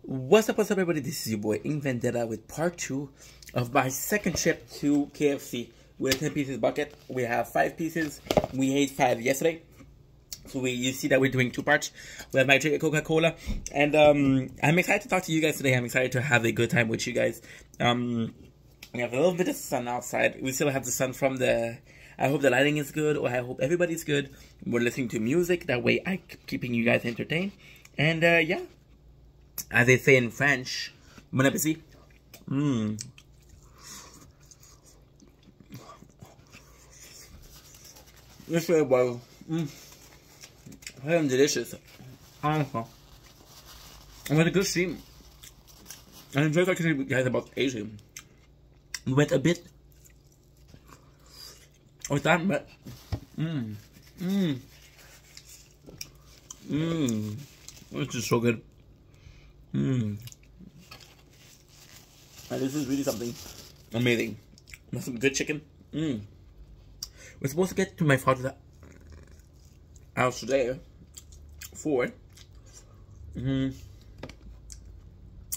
What's up, everybody? This is your boy, Ink Vendetta, with part 2 of my second trip to KFC with a 10 pieces bucket. We have 5 pieces. We ate 5 yesterday. So you see that we're doing 2 parts. We have my drink of Coca-Cola. And I'm excited to talk to you guys today. I'm excited to have a good time with you guys. We have a little bit of sun outside. We still have the sun from the... I hope the lighting is good, or I hope everybody's good. We're listening to music. That way I'm keeping you guys entertained. And yeah. As they say in French, bon appétit. It's very well. I am delicious. I'm with a good stream. And I'm just talking to you guys about Asia. We went a bit with that, but it's just so good. And this is really something amazing. That's some good chicken. We're supposed to get to my father's house today for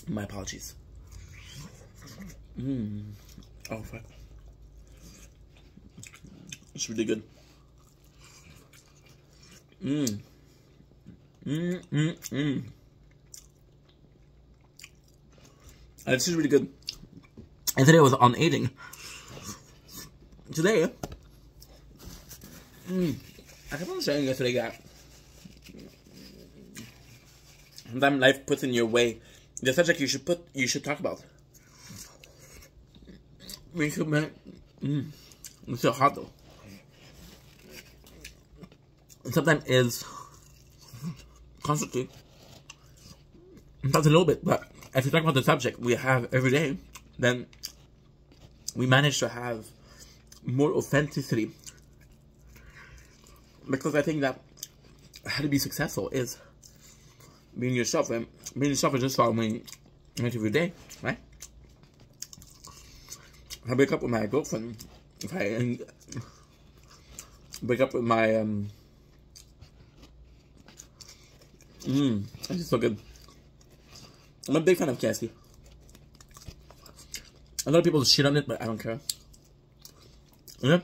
my apologies. Oh fuck. It's really good. This is really good. And today was on eating. Today, I kept on saying yesterday that sometimes life puts in your way the subject you should talk about. It's so hot though. And sometimes is constantly. That's a little bit, but if you talk about the subject we have every day, then we manage to have more authenticity. Because I think that how to be successful is being yourself, and being yourself is just following every day, right? If I break up with my girlfriend, if I break up with my it's just so good. I'm a big fan of KFC. A lot of people shit on it, but I don't care. Yeah.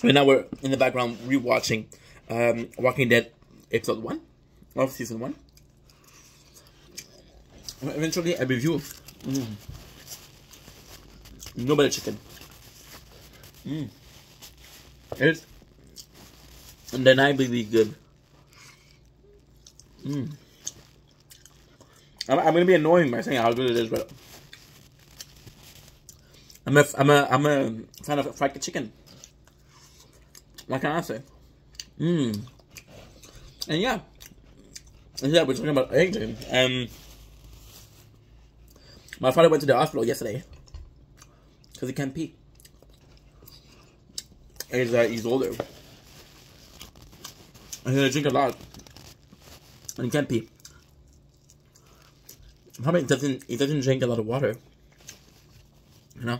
And now we're in the background rewatching Walking Dead episode 1 of season 1. Eventually, a review. No butter chicken. It's undeniably good. I'm gonna be annoying by saying how good it is, but I'm a fan of fried chicken. What can I say? And yeah, we're talking about eggs, and my father went to the hospital yesterday because he can't pee. He's older, and he drink a lot, and he can't pee. Probably he doesn't drink a lot of water, you know.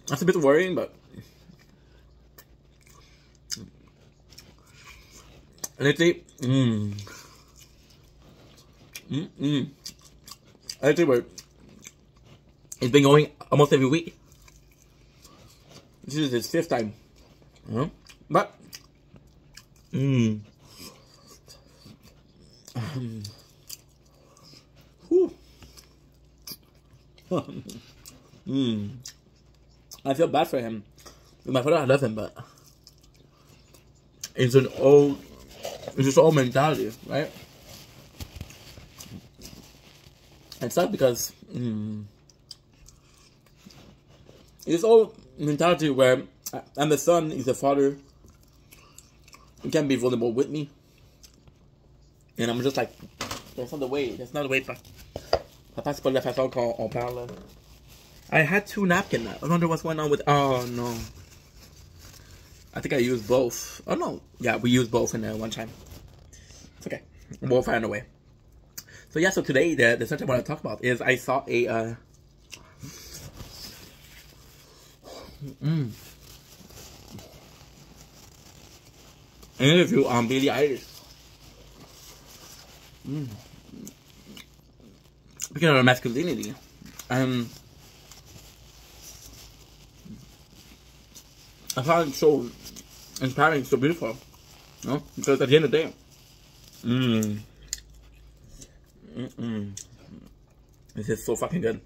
That's a bit worrying, but lately, lately it's been going almost every week. This is his 5th time, you know? But I feel bad for him. My father, I love him, but it's just old mentality, right? It's sad because it's old mentality where I'm the son, he's the father. You can't be vulnerable with me, and I'm just like, that's not the way. That's not the way. Papa, c'est pas la façon qu'on parle. I had 2 napkins. I wonder what's going on with... Oh, no. I think I used both. Oh, no. Yeah, we used both in there one time. It's okay. We'll find a way. So, yeah, so today, the subject I want to talk about is I saw a... interview on Billie Eilish. Speaking of masculinity, I found it so inspiring, so beautiful. You know? Because at the end of the day, this is so fucking good.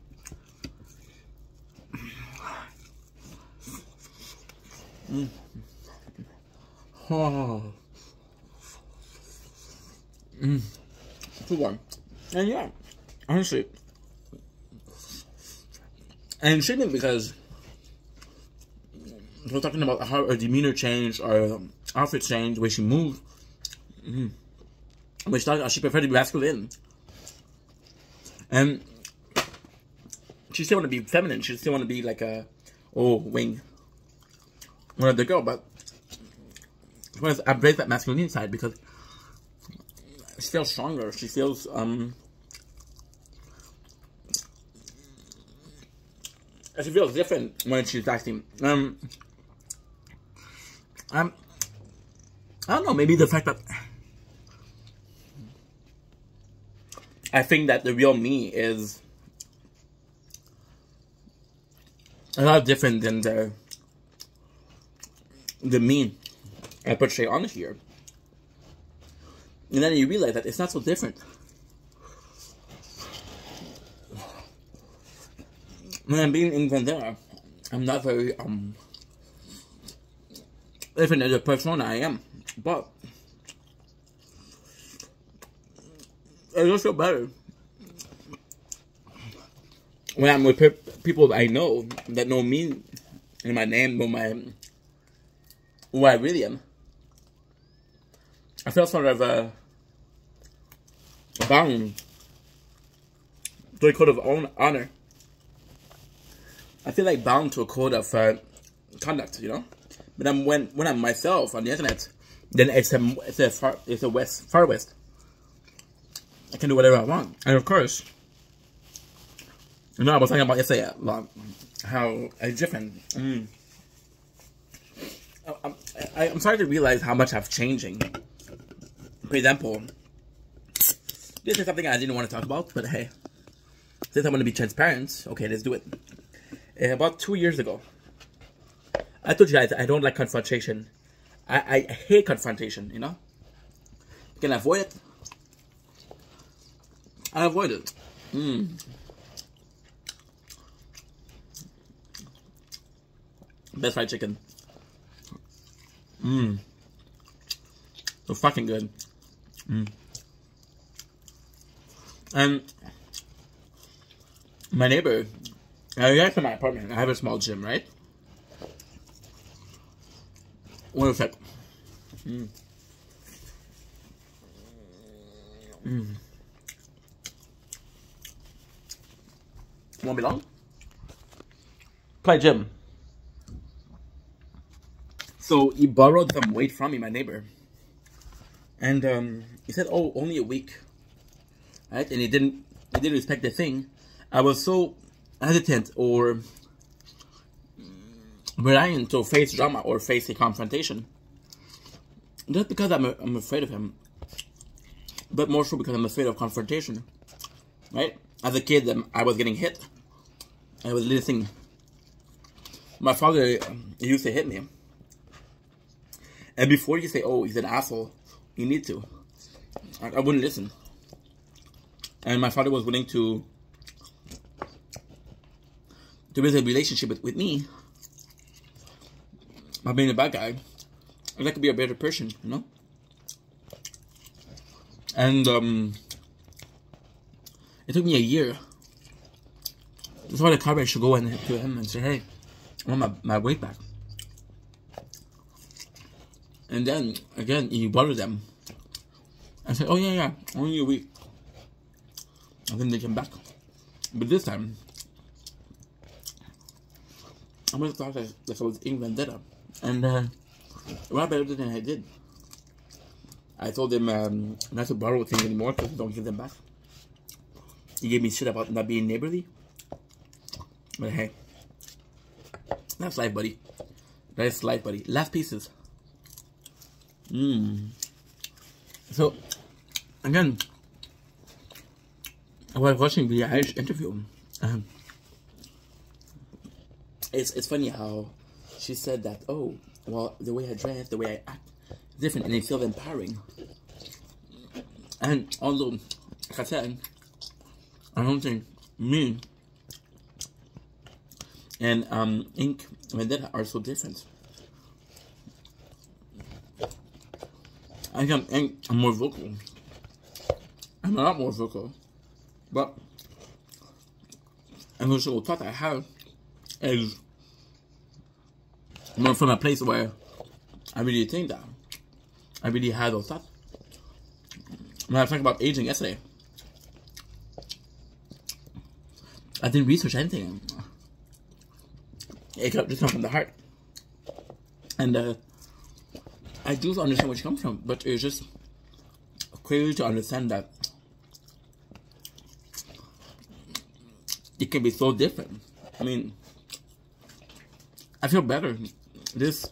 Oh. Too warm. And yeah, honestly. And it shouldn't, because we're talking about how her demeanor changed, or outfit changed, the way she moved. But she preferred to be masculine. And she still want to be feminine. She still want to be like a, wing. One of the girl, but she wants to embrace that masculine side, because she feels stronger. She feels, she feels different when she's acting. I don't know, maybe the fact that I think that the real me is a lot different than the me I portray on here. And then you realize that it's not so different. When I'm being in Vendetta, I'm not very different as a persona I am, but I just feel better when I'm with people I know, that know me and my name, know who I really am. I feel sort of bound to a code of honor. I feel like bound to a code of conduct, you know. But when I'm myself on the internet, then it's a far west. I can do whatever I want, and of course, you know, I was talking about yesterday about how it's different. I'm starting to realize how much I've changing. For example, this is something I didn't want to talk about, but hey, since I want to be transparent, okay, let's do it. About 2 years ago, I told you guys I don't like confrontation. I hate confrontation, you know? You can avoid it. I avoid it. Best fried chicken. So fucking good. And my neighbor, guys, in my apartment, I have a small gym, right? One sec. You won't be long. Play gym. So he borrowed some weight from me, my neighbor, and he said, "Oh, only a week," right? And he didn't respect the thing. I was so hesitant or reliant to face drama or face a confrontation, just because I'm afraid of him, but more so because I'm afraid of confrontation, right? As a kid, I was getting hit. I was listening. My father used to hit me. And before you say, "Oh, he's an asshole," you need to. I wouldn't listen. And my father was willing to build a relationship with me by being a bad guy. I'd like to be a better person, you know? And it took me a year. That's why the car should go in to him and say, "Hey, I want my weight back." And then, again, he bothered them. I said, "Oh, yeah, only a week." And then they came back. But this time, I must have thought that I was in Vendetta. And it went better than I did. I told him not to borrow things anymore because I don't give them back. He gave me shit about not being neighborly. But hey, that's life, buddy. That's life, buddy. Last pieces. So, again, I was watching the Irish interview. It's funny how she said that, oh, well, the way I dress, the way I act, different, and it feels empowering. And although, like I said, I don't think me and Ink Vendetta are so different. I think I'm more vocal. I'm a lot more vocal, but emotional thought I have is more from a place where I really think that I really had those thoughts. When I talked about aging yesterday, I didn't research anything. It just comes from the heart, and I do understand where you come from, but it's just crazy to understand that it can be so different. I mean, I feel better. This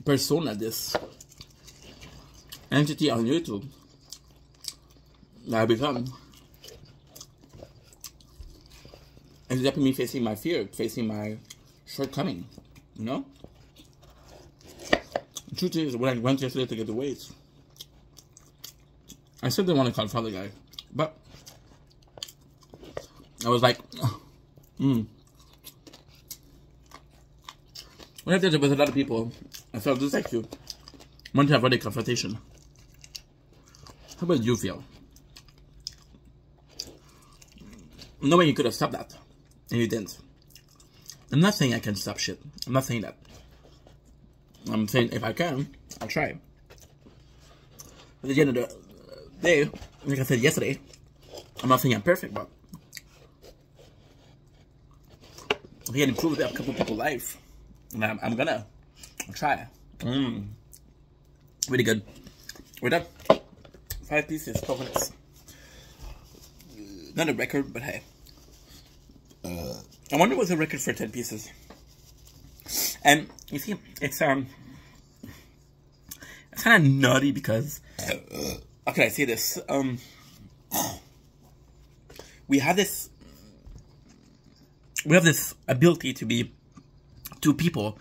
persona, this entity on YouTube that I become, ended up in me facing my fear, facing my shortcoming, you know? The truth is, when I went yesterday to get the weights, I still didn't want to confront the guy, but I was like, What if there was a lot of people, I felt just like you, want to avoid a confrontation? How about you feel? No way you could have stopped that, and you didn't. I'm not saying I can stop shit. I'm not saying that. I'm saying if I can, I'll try. But at the end of the day, like I said yesterday, I'm not saying I'm perfect, but I can improve a couple people's life. And I'm gonna try. Really good. We're done. 5 pieces, 12 minutes. Not a record, but hey. I wonder what's a record for 10 pieces. And you see, it's kind of nutty because how can I say this? We have this ability to be two people.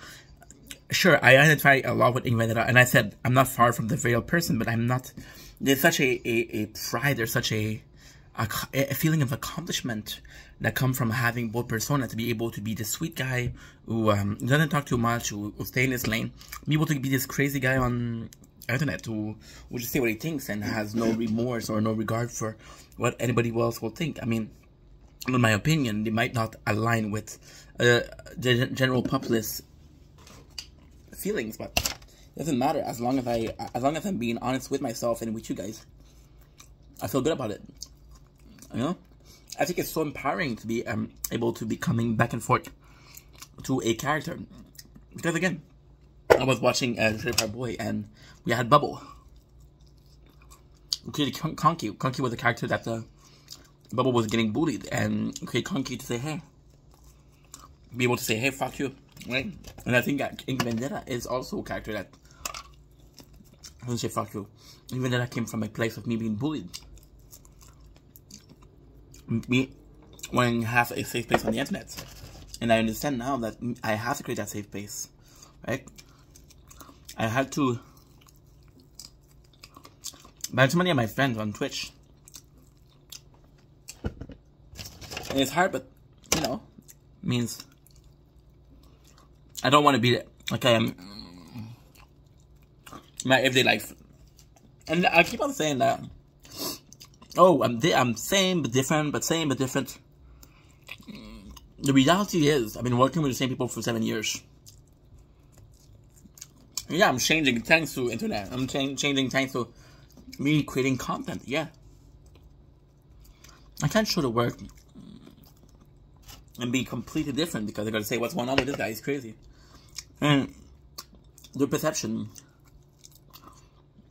Sure, I identify a lot with Ink Vendetta, and I said I'm not far from the real person, but I'm not. There's such a pride. There's such a feeling of accomplishment that comes from having both personas, to be able to be the sweet guy who doesn't talk too much, who stay in his lane, be able to be this crazy guy on internet who will just say what he thinks and has no remorse or no regard for what anybody else will think. I mean, in my opinion, they might not align with the general populace feelings, but it doesn't matter as long as I'm being honest with myself and with you guys. I feel good about it. You know, I think it's so empowering to be able to be coming back and forth to a character, because again, I was watching Trailer Park Boy and we had Bubble. We created Conky. Conky was a character that Bubble was getting bullied, and create Conky to say hey, be able to say hey, fuck you, right? And I think that Ink Vendetta is also a character that doesn't say fuck you. Ink Vendetta came from a place of me being bullied. Me wanting to have a safe place on the internet, and I understand now that I have to create that safe place, right? I had to ban too many of my friends on Twitch, and it's hard, but you know, means I don't want to be like I am my everyday life, and I keep on saying that. Oh, I'm same but different, but same but different. The reality is, I've been working with the same people for 7 years. Yeah, I'm changing thanks to internet. I'm changing thanks to me creating content. Yeah, I can't show the work and be completely different because they're gonna say, "What's going on with this guy? He's crazy." And the perception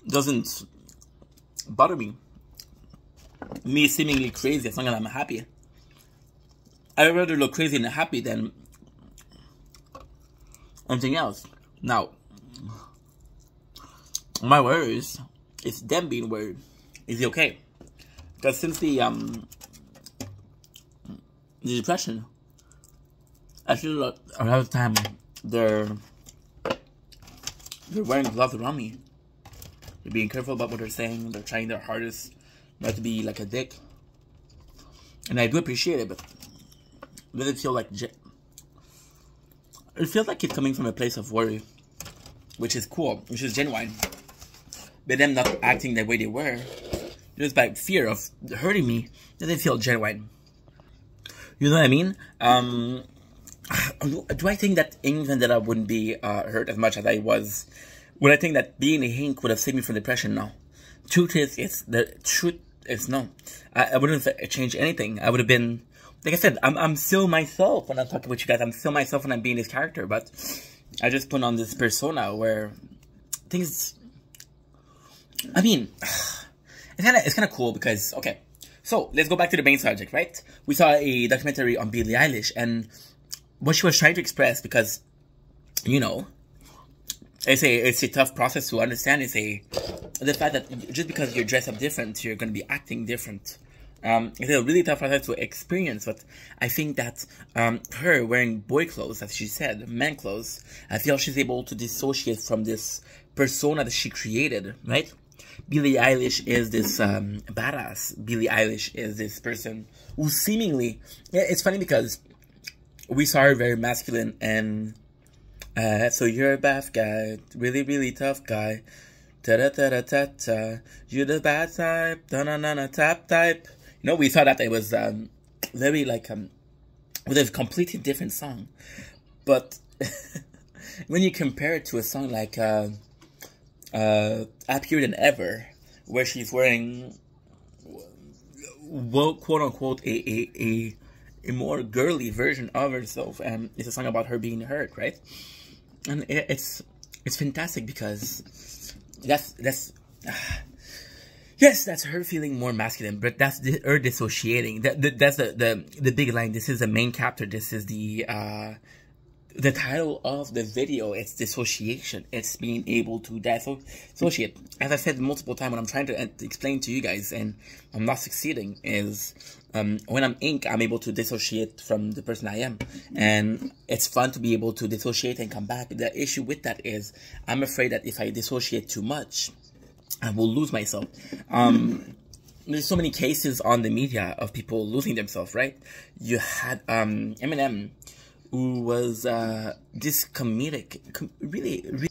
doesn't bother me. Me seemingly crazy as long as I'm happy. I'd rather look crazy and happy than anything else. Now, my worries is them being worried. Is it okay? Because since the depression, I feel like a lot of the time they're wearing gloves around me. They're being careful about what they're saying. They're trying their hardest not to be like a dick. And I do appreciate it, but it doesn't feel like it feels like it's coming from a place of worry, which is cool, which is genuine. But them not acting the way they were, just by fear of hurting me, doesn't feel genuine. You know what I mean? Do I think that Ink Vendetta wouldn't be hurt as much as I was? Would I think that being a Hink would have saved me from depression? No. Truth is no. I wouldn't have changed anything. I would have been, like I said, I'm still myself when I'm talking with you guys. I'm still myself when I'm being this character, but I just put on this persona where things. I mean, it's kind of cool because, okay, so let's go back to the main subject, right? We saw a documentary on Billie Eilish and what she was trying to express, because, you know, it's a tough process to understand. The fact that just because you're dressed up different, you're going to be acting different. It's a really tough process to experience, but I think that her wearing boy clothes, as she said, men clothes, I feel she's able to dissociate from this persona that she created, right? Billie Eilish is this badass. Billie Eilish is this person who seemingly... Yeah, it's funny because we saw her very masculine and... so you're a bad guy, really, really tough guy. Ta-da-ta-da-ta-ta. You're the bad type, da-na-na-na-tap type. You know, we saw that it was very like with a completely different song. But when you compare it to a song like Happier Than Ever, where she's wearing, well, quote unquote, a more girly version of herself, and it's a song about her being hurt, right? And it's fantastic because that's yes, that's her feeling more masculine, but that's her dissociating. That's the big line. This is the main chapter. This is the title of the video. It's dissociation. It's being able to dissociate. As I said multiple times, what I'm trying to explain to you guys, and I'm not succeeding, is when I'm Ink, I'm able to dissociate from the person I am. And it's fun to be able to dissociate and come back. The issue with that is I'm afraid that if I dissociate too much, I will lose myself. There's so many cases on the media of people losing themselves, right? You had Eminem, who was this comedic, really,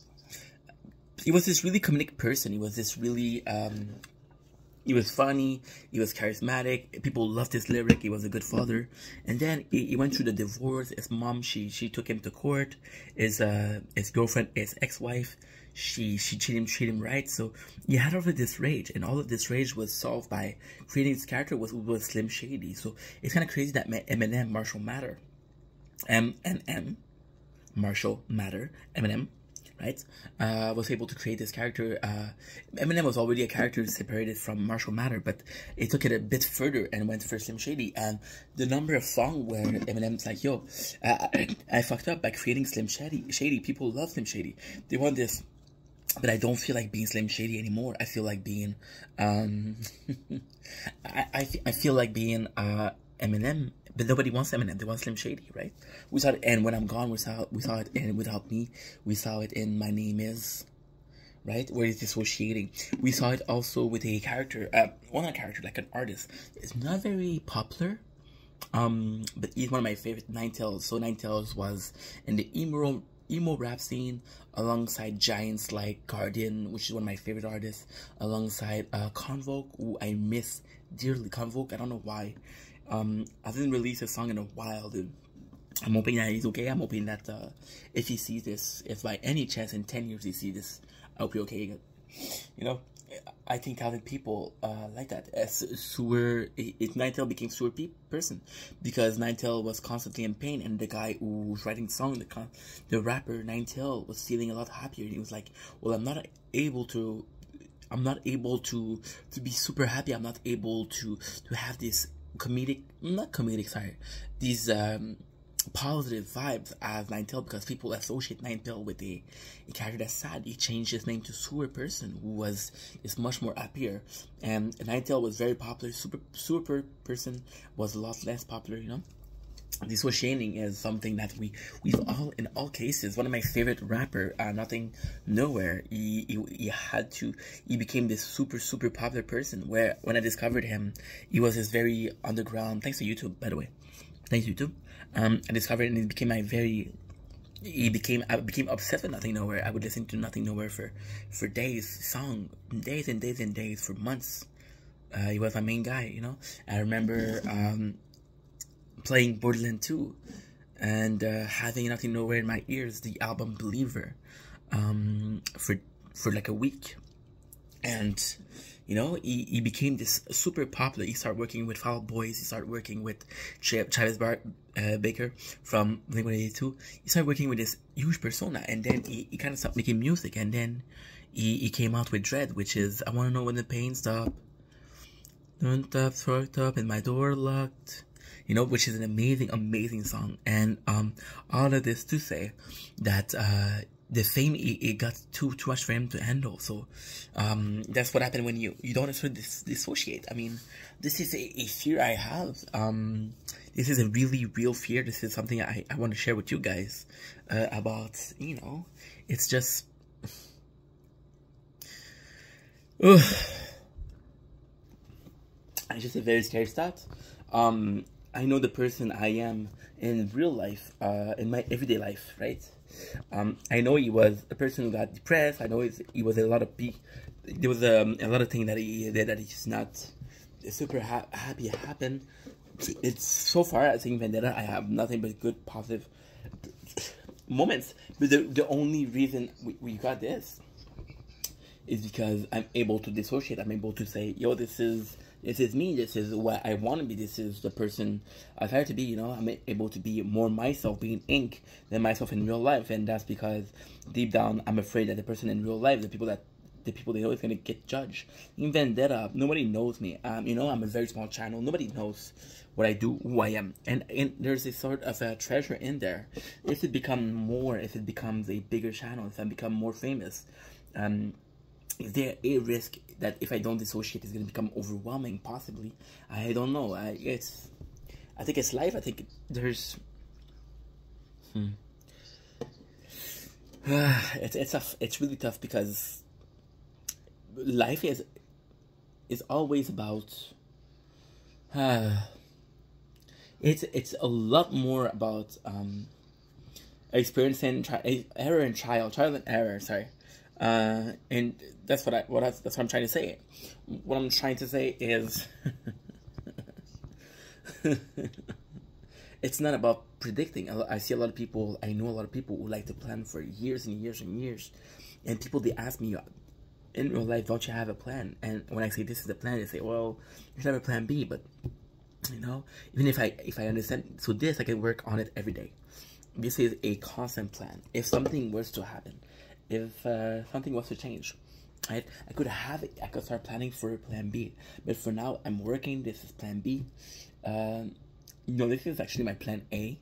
he was this really comedic person. He was this really, he was funny, he was charismatic, people loved his lyric, he was a good father. And then he went through the divorce. His mom, she took him to court. His girlfriend, his ex-wife, she treated him right. So he had all of this rage, and all of this rage was solved by creating this character was Slim Shady. So it's kind of crazy that Eminem, Marshall Matter, Marshall Matter, Eminem, right, was able to create this character. Eminem was already a character separated from Marshall Matter, but it took it a bit further and went for Slim Shady. And the number of songs where Eminem's like, yo, I fucked up by creating Slim Shady. People love Slim Shady. They want this, but I don't feel like being Slim Shady anymore. I feel like being, I feel like being Eminem. But nobody wants Eminem. They want Slim Shady, right? We saw it, and When I'm Gone, we saw it in Without Me. We saw it in My Name Is, right? Where he's dissociating. We saw it also with a character, well, not a character, like an artist. It's not very popular, but he's one of my favorite, Nine Tails. So Nine Tails was in the emo rap scene alongside giants like Guardian, which is one of my favorite artists, alongside Convoke, who I miss dearly. Convoke, I don't know why. I didn't release a song in a while, dude. I'm hoping that he's okay. I'm hoping that if he sees this, if by any chance in 10 years he sees this, I hope you're okay. You know, I think talented people like that. Ninetale became Sewer person because Ninetale was constantly in pain, and the guy who was writing the song, the rapper Ninetale, was feeling a lot happier. And he was like, well, I'm not able to be super happy. I'm not able to have this these positive vibes as Ninetale, because people associate Ninetale with a character that's sad. He changed his name to Sewer Person, who is much more happier. And Ninetale was very popular. Super Person was a lot less popular, you know. Dissociating is something that we've all, in all cases. One of my favorite rapper, Nothing Nowhere, he became this super popular person, where when I discovered him, he was this very underground, thanks to YouTube, by the way. Thanks YouTube. I discovered it, and it became my very, I became obsessed with Nothing Nowhere. I would listen to Nothing Nowhere for days and days, for months. He was my main guy, you know. I remember playing Borderlands 2 and having Nothing Nowhere in my ears, the album Believer, for like a week. And you know, he became this super popular. He started working with Fall Out Boys. He started working with Travis Baker from Blink-182. He started working with this huge persona, and then he kind of stopped making music. And then he came out with Dread, which is I Want to Know When the Pain Stop. Don't stop, fucked up, and my door locked. You know, which is an amazing song. And all of this to say that the fame, it got too much for him to handle. So that's what happened when you don't necessarily dissociate. I mean, this is a fear I have. This is a really real fear. This is something I want to share with you guys about, you know, it's just it's just a very scary thought. I know the person I am in real life, in my everyday life, right? I know he was a person who got depressed. I know he was a lot of there was a lot of things that he did that he's not super happy happened. It's so far as in Vendetta, I have nothing but good positive moments. But the only reason we got this is because I'm able to dissociate. I'm able to say, yo, this is me, this is what I want to be, this is the person I try to be, you know. I'm able to be more myself, being ink, than myself in real life. And that's because deep down, I'm afraid that the person in real life, the people they know is going to get judged. In Vendetta, nobody knows me. You know, I'm a very small channel. Nobody knows what I do, who I am. And there's a sort of a treasure in there. If it becomes a bigger channel, if I become more famous, is there a risk that if I don't dissociate, it's going to become overwhelming? Possibly. I don't know. I think it's life. I think there's... It's tough. It's really tough because life is always about... it's a lot more about experiencing trial and error. Sorry. And that's what I'm trying to say. What I'm trying to say is, it's not about predicting. I see a lot of people. I know a lot of people who like to plan for years and years and years. And people, they ask me, in real life, don't you have a plan? And when I say this is the plan, they say, well, you should have a plan B. But you know, even if I understand, so this I can work on it every day. This is a constant plan. If something was to happen, if something was to change, right, I could have it. I could start planning for plan B. But for now, I'm working. This is plan B. No, this is actually my plan A.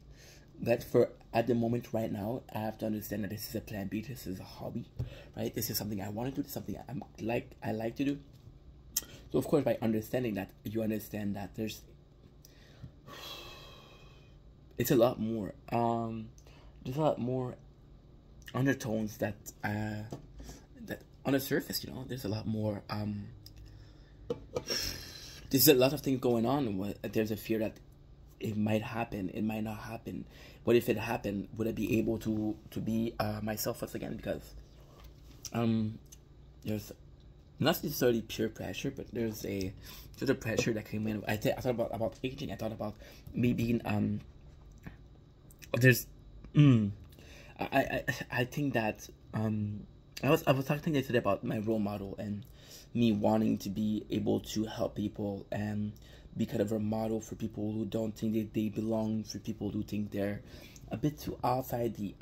But at the moment right now, I have to understand that this is a plan B. This is a hobby, right? This is something I want to do. This is something I like to do. So of course, by understanding that, you understand that it's a lot more. There's a lot more undertones that on the surface, you know. There's a lot more there's a lot of things going on. There's a fear that it might happen, it might not happen. What if it happened? Would I be able to be myself once again? Because there's not necessarily pure pressure, but there's a pressure that came in. I thought about aging. I thought about me being there's I think that I was talking yesterday about my role model and me wanting to be able to help people and be kind of a model for people who don't think that they belong, for people who think they're a bit too outside the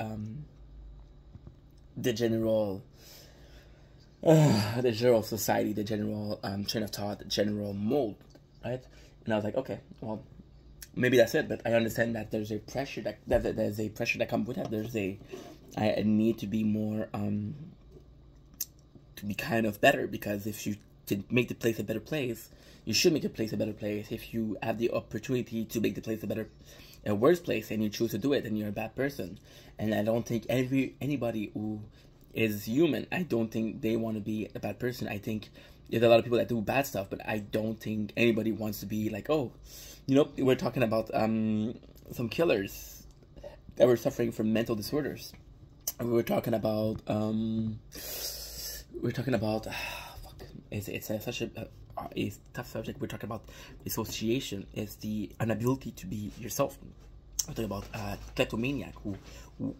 general society, the general train of thought, the general mold, right? And I was like, okay, well, maybe that's it. But I understand that there's a pressure that there's a pressure that comes with that. I need to be more to be kind of better, because if you to make the place a better place, you should make the place a better place. If you have the opportunity to make the place a worse place, and you choose to do it, then you're a bad person. And I don't think anybody who is human, I don't think they want to be a bad person. I think there's a lot of people that do bad stuff, but I don't think anybody wants to be like, oh, we're talking about some killers that were suffering from mental disorders. And we're talking about it's such a tough subject. We're talking about dissociation. It's the inability to be yourself. We're talking about kleptomaniac who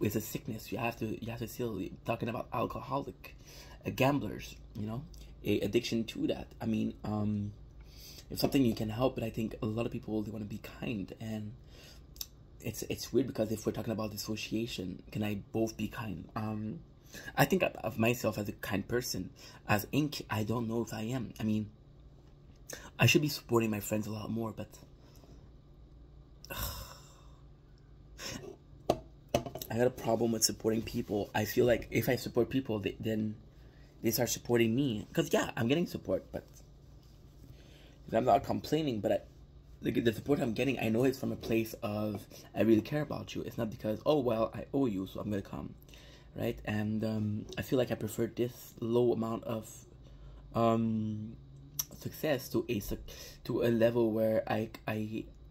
is a sickness. You have to still talking about alcoholic, gamblers. A addiction to that. I mean, it's something you can help, but I think a lot of people, they want to be kind, and it's weird, because if we're talking about dissociation, can I both be kind? I think of myself as a kind person. As Ink, I don't know if I am. I mean, I should be supporting my friends a lot more, but I got a problem with supporting people. I feel like if I support people, then they start supporting me. Because yeah, I'm getting support, but I'm not complaining. But the support I'm getting, I know it's from a place of I really care about you. It's not because, oh well, I owe you, so I'm gonna come, right? And I feel like I prefer this low amount of success to a level where I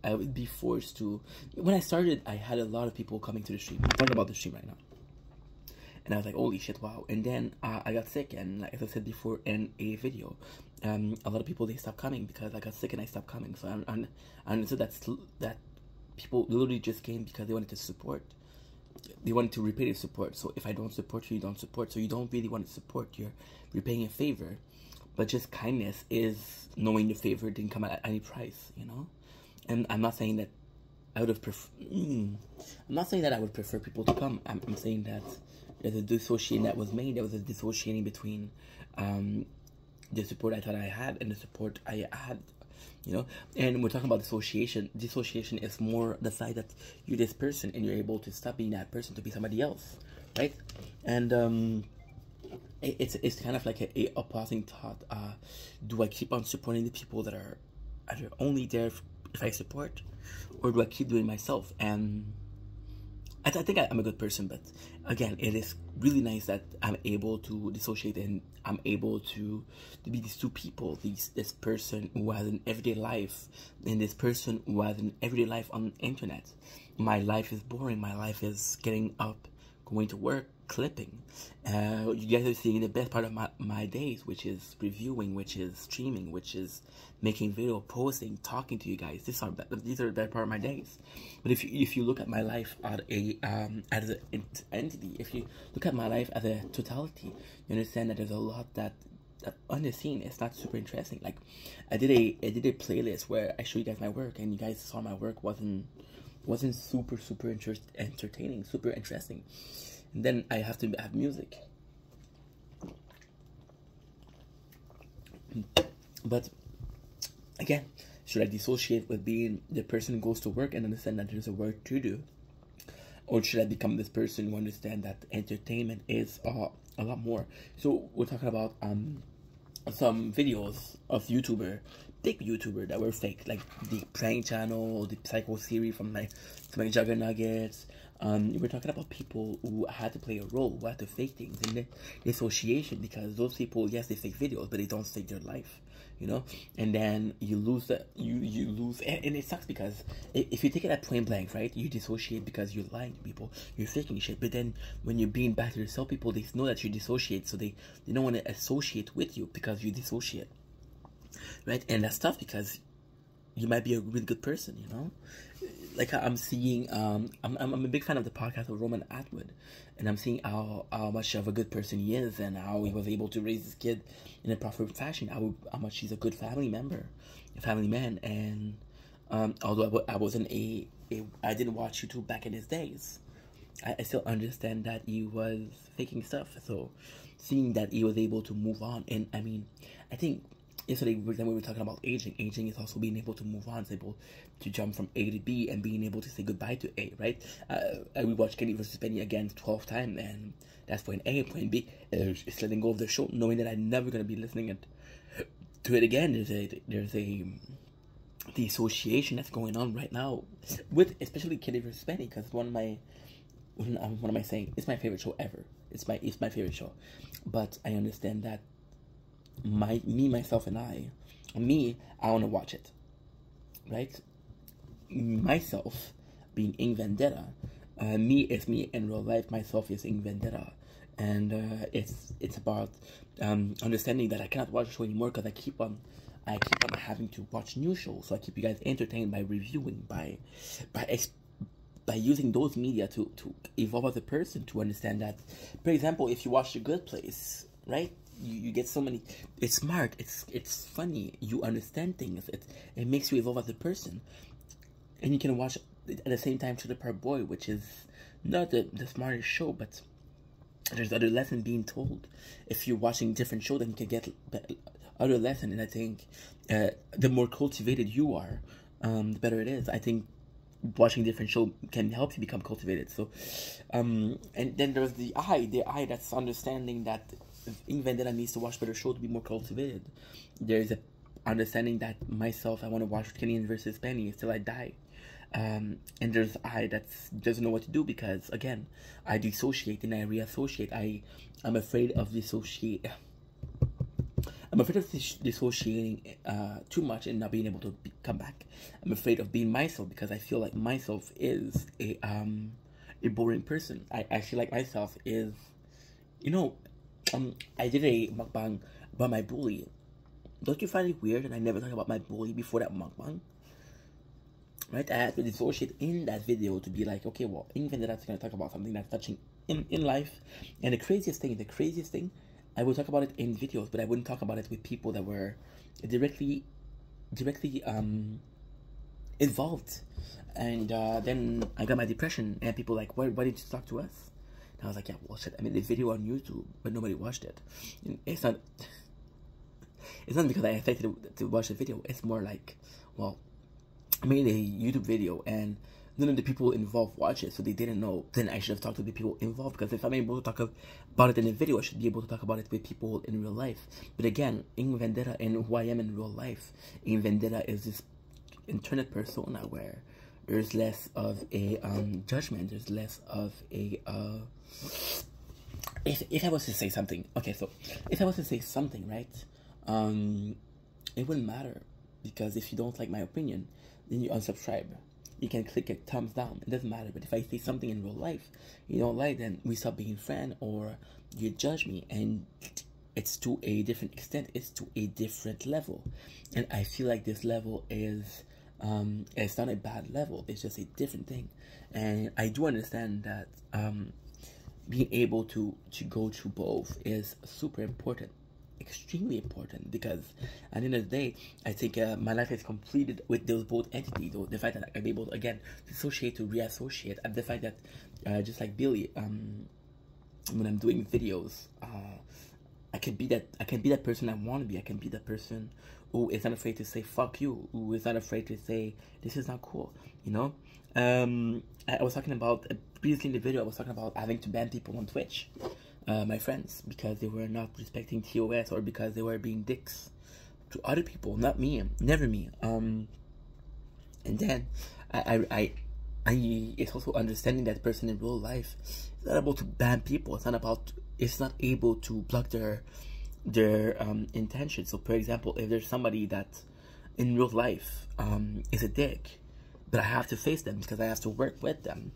would be forced to. When I started, I had a lot of people coming to the stream. I'm talking about the stream right now. And I was like, holy shit, wow. And then I got sick, and like, as I said before in a video, a lot of people, they stopped coming because I got sick and I stopped coming. So I understood that people literally just came because they wanted to support. They wanted to repay their support. So if I don't support you, you don't support. So you don't really want to support. You're repaying a favor. But just kindness is knowing the favor didn't come at any price, And I'm not saying that I would have I'm not saying that I would prefer people to come. I'm saying that there's a dissociation that was made. There was a dissociating between the support I thought I had and the support I had, And we're talking about dissociation. Dissociation is more the fact that you're this person and you're able to stop being that person to be somebody else, right? And it's kind of like a opposing thought. Do I keep on supporting the people that are only there if I support, or do I keep doing myself? And I think I'm a good person, but again, it is really nice that I'm able to dissociate and I'm able to be these two people, this person who has an everyday life and this person who has an everyday life on the internet. My life is boring. My life is getting up, going to work, clipping. You guys are seeing the best part of my days, which is reviewing, which is streaming, which is making video, posting, talking to you guys. These are the best part of my days. But if you look at my life as an entity, if you look at my life as a totality, you understand that there's a lot that on the scene it's not super interesting. Like I did a playlist where I show you guys my work, and you guys saw my work wasn't super entertaining, super interesting. And then I have to have music. But again, should I dissociate with being the person who goes to work and understand that there's a work to do? Or should I become this person who understand that entertainment is a lot more? So we're talking about some videos of big YouTuber that were fake, like the prank channel, the psycho series from my Jugger Nuggets. We're talking about people who had to play a role, who had to fake things, and the dissociation, because those people, yes, they fake videos, but they don't fake their life, and then you lose you lose, and it sucks, because if you take it at point blank, right, you dissociate because you're lying to people, you're faking shit, but then when you're being back to yourself, people, they know that you dissociate, so they don't want to associate with you because you dissociate, right? And that's tough, because you might be a really good person, Like I'm seeing, I'm a big fan of the podcast of Roman Atwood, and I'm seeing how much of a good person he is, and how he was able to raise his kid in a proper fashion. How much he's a good family member, a family man. And although I wasn't I didn't watch YouTube back in his days, I still understand that he was faking stuff. So seeing that he was able to move on, and I mean, I think yesterday, for example, we were talking about aging. Aging is also being able to move on, it's able to jump from A to B and being able to say goodbye to A, right? We watched Kenny versus Penny again 12 times, and that's point A. Point B is letting go of the show, knowing that I'm never going to be listening to it again. There's a dissociation that's going on right now with especially Kenny versus Penny, because what am I saying? It's my favorite show ever. It's my favorite show, but I understand that myself, and I want to watch it, right? Myself being Ing Vendetta, me is me in real life. Myself is Ing Vendetta, and it's about understanding that I cannot watch the show anymore because I keep on having to watch new shows. So I keep you guys entertained by reviewing, by using those media to evolve as a person, to understand that, for example, if you watch The Good Place, right? You get so many. It's smart. It's funny. You understand things. It makes you evolve as a person, and you can watch at the same time Trailer Park Boy, which is not the smartest show, but there's other lessons being told. If you're watching different shows, then you can get other lessons. And I think the more cultivated you are, the better it is. I think watching different shows can help you become cultivated. So, and then there's the eye that's understanding that Ing Vendetta needs to watch better shows to be more cultivated. There's a understanding that myself, I want to watch Kenny versus Penny till I die. And there's I that doesn't know what to do, because again, I dissociate and I reassociate. I'm afraid of dissociate. I'm afraid of dissociating too much and not being able to come back. I'm afraid of being myself, because I feel like myself is a boring person. I feel like myself is, I did a mukbang about my bully. Don't you find it weird that I never talked about my bully before that mukbang? Right? I had to dissociate in that video to be like, okay, well, even that's going to talk about something that's touching in life. And the craziest thing, I would talk about it in videos, but I wouldn't talk about it with people that were directly involved. And then I got my depression, and people like, why did you talk to us? And I was like, yeah, well, shit, I made this video on YouTube, but nobody watched it. And it's not because I expected to watch the video. It's more like, well, I made a YouTube video and none of the people involved watched it, so they didn't know. Then I should have talked to the people involved, because if I'm able to talk about it in a video, I should be able to talk about it with people in real life. But again, Ing Vendetta and who I am in real life, Ing Vendetta is this internet persona where there's less of a judgment, there's less of a if I was to say something, okay, so if I was to say something, right, it wouldn't matter, because if you don't like my opinion, then you unsubscribe. You can click a thumbs down. It doesn't matter. But if I say something in real life you don't like, then we stop being friends, or you judge me, and it's to a different extent. It's to a different level, and I feel like this level is it's not a bad level. It's just a different thing, and I do understand that being able to go through both is super important. Extremely important, because at the end of the day, I think my life is completed with those both entities. The fact that I'm able to, again, dissociate to reassociate, and the fact that just like Billy, when I'm doing videos, I can be that person I want to be. I can be that person who is not afraid to say fuck you, who is not afraid to say this is not cool, I was talking about previously in the video, I was talking about having to ban people on Twitch, my friends, because they were not respecting TOS, or because they were being dicks to other people, not me, never me. And then I it's also understanding that person in real life is not able to ban people. It's not able to block their intentions. So, for example, if there's somebody that in real life is a dick, but I have to face them because I have to work with them,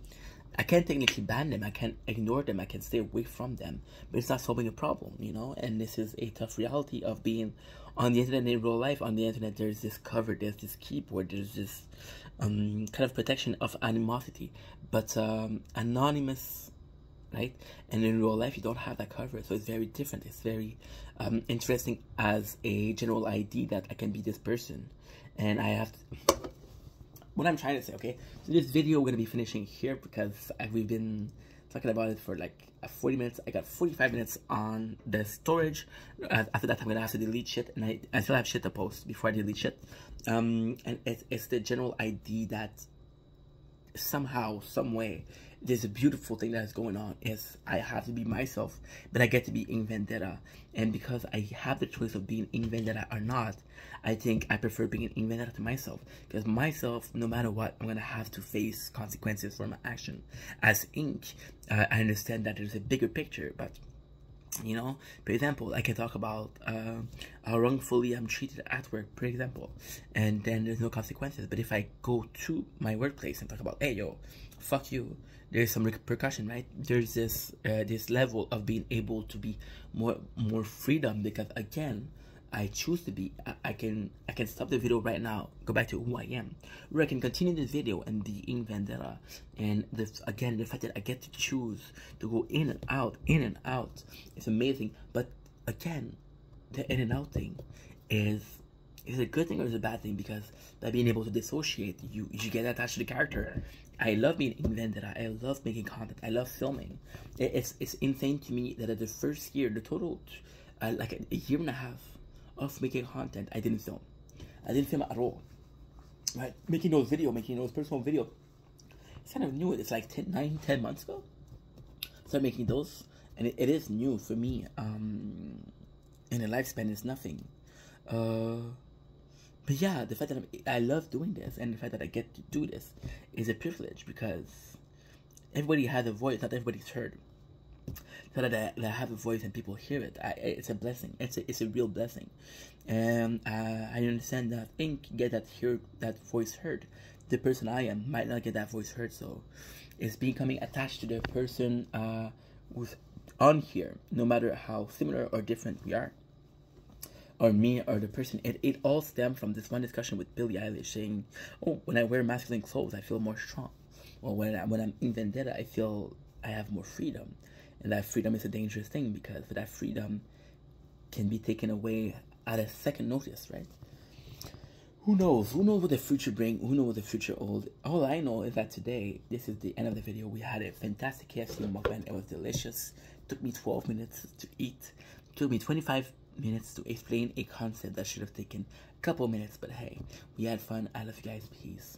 I can't technically ban them, I can't ignore them, I can stay away from them, but it's not solving a problem, and this is a tough reality of being on the internet in real life. On the internet, there's this cover, there's this keyboard, there's this kind of protection of animosity, but anonymous, right? And in real life, you don't have that cover, so it's very different. It's very interesting as a general ID that I can be this person, and I have to... What I'm trying to say, okay, so this video we're going to be finishing here, because we've been talking about it for like 40 minutes. I got 45 minutes on the storage. After that, I'm gonna have to delete shit, and I still have shit to post before I delete shit. And it's the general idea that somehow, some way, there's a beautiful thing that's going on. Is I have to be myself, but I get to be in Vendetta, and because I have the choice of being in Vendetta or not, I think I prefer being in Vendetta to myself, because myself, no matter what, I'm gonna have to face consequences for my action. As Ink, I understand that there's a bigger picture, but you know, for example, I can talk about how wrongfully I'm treated at work, for example, and then there's no consequences. But if I go to my workplace and talk about, hey, yo, fuck you, there's some repercussion, right? There's this this level of being able to be more freedom, because again, I choose to be. I can stop the video right now, go back to who I am, or I can continue this video and be in Vendetta. And again, the fact that I get to choose to go in and out, it's amazing. But again, the in and out thing is a good thing or is a bad thing, because by being able to dissociate, you get attached to the character. I love being in Vendetta. I love making content. I love filming. It's insane to me that at the first year, the total like a year and a half of making content, I didn't film. I didn't film at all. Right? Making those personal videos, it's kind of new. It's like 10 months ago. Started making those, and it is new for me. And the lifespan is nothing. But yeah, the fact that I love doing this, and the fact that I get to do this is a privilege, because everybody has a voice, not everybody's heard. So that I have a voice and people hear it, it's a blessing. It's a real blessing, and I understand that Ink get that voice heard. The person I am might not get that voice heard, so it's becoming attached to the person who's on here, no matter how similar or different we are, or me or the person. It all stemmed from this one discussion with Billie Eilish saying, "Oh, when I wear masculine clothes, I feel more strong." Or when I'm in Vendetta, I feel I have more freedom. And that freedom is a dangerous thing, because that freedom can be taken away at a second notice, right? Who knows? Who knows what the future brings? Who knows what the future holds? All I know is that today, this is the end of the video. We had a fantastic KFC mukbang. It was delicious. It took me 12 minutes to eat. It took me 25 minutes to explain a concept that should have taken a couple minutes. But hey, we had fun. I love you guys. Peace.